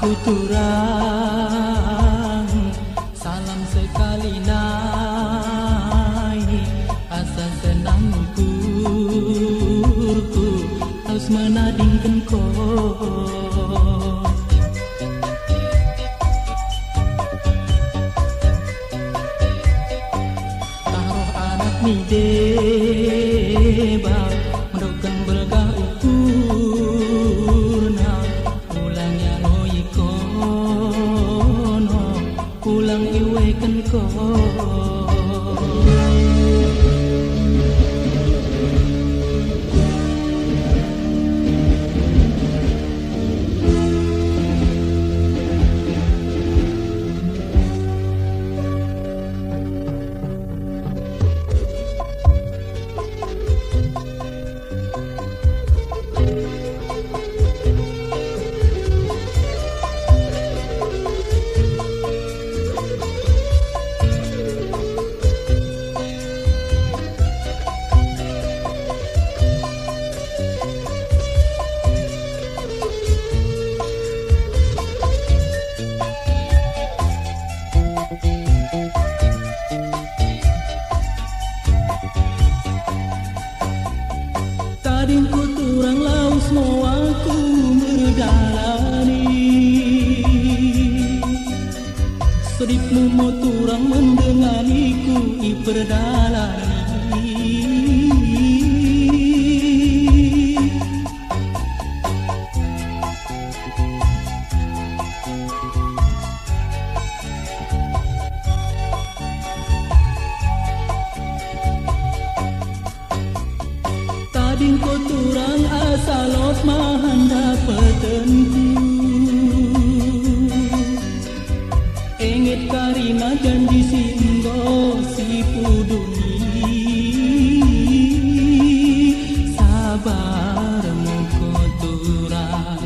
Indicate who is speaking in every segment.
Speaker 1: aku turang salam sekali nai asa senangku harus menadingkan kau taruh anak ni deba mendokan belga ukurna ulangnya loyi kono ulang iwekan kau Tadingku turang laus mau aku berjalani sedipmu mau turang mendenganiku iperdalani Tadingku turang asalot mahanda petenku engit karina janji singgo si puduni sabar moko turang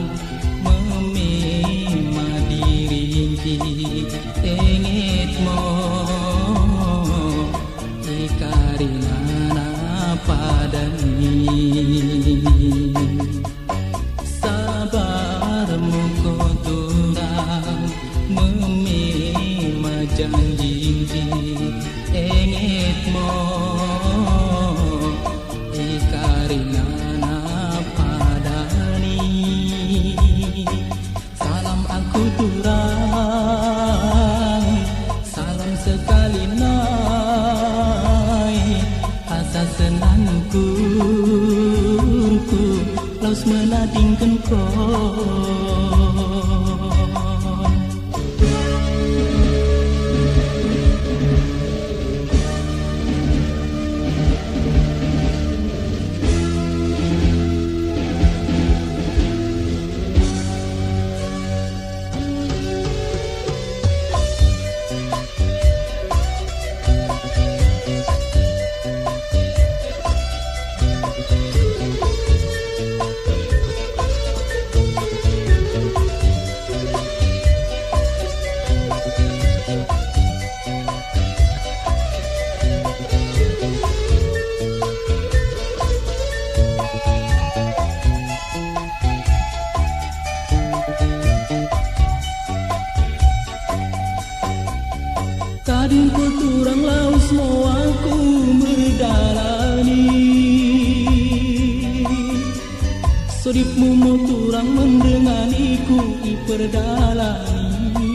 Speaker 1: memema dirinci engit mo ikarina padani sabar moko turang memema janji engit mo ikarina padani salam aku turang salam sekali nai asa senangku laus menadingkan kau Tadingku turang laus mau aku berdalani sedipmu mau turang mendenganiku iperdalani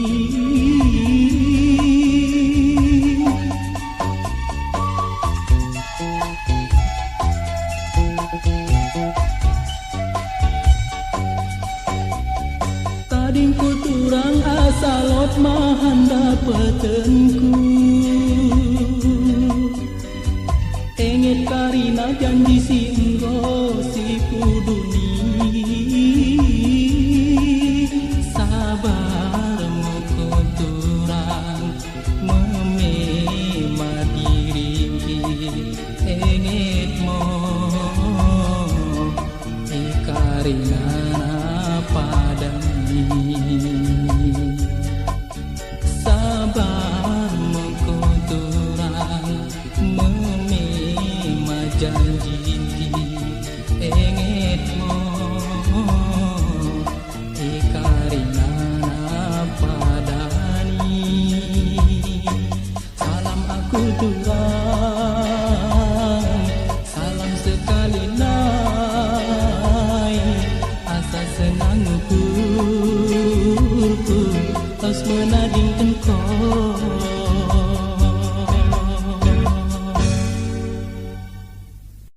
Speaker 1: Tadingku turang asalot mahanda petenku engit karina janji singgo si puduni sabar moko turang memema diri engit mo ikarina padani sabar moko turang memema janji engit mo ikarina menading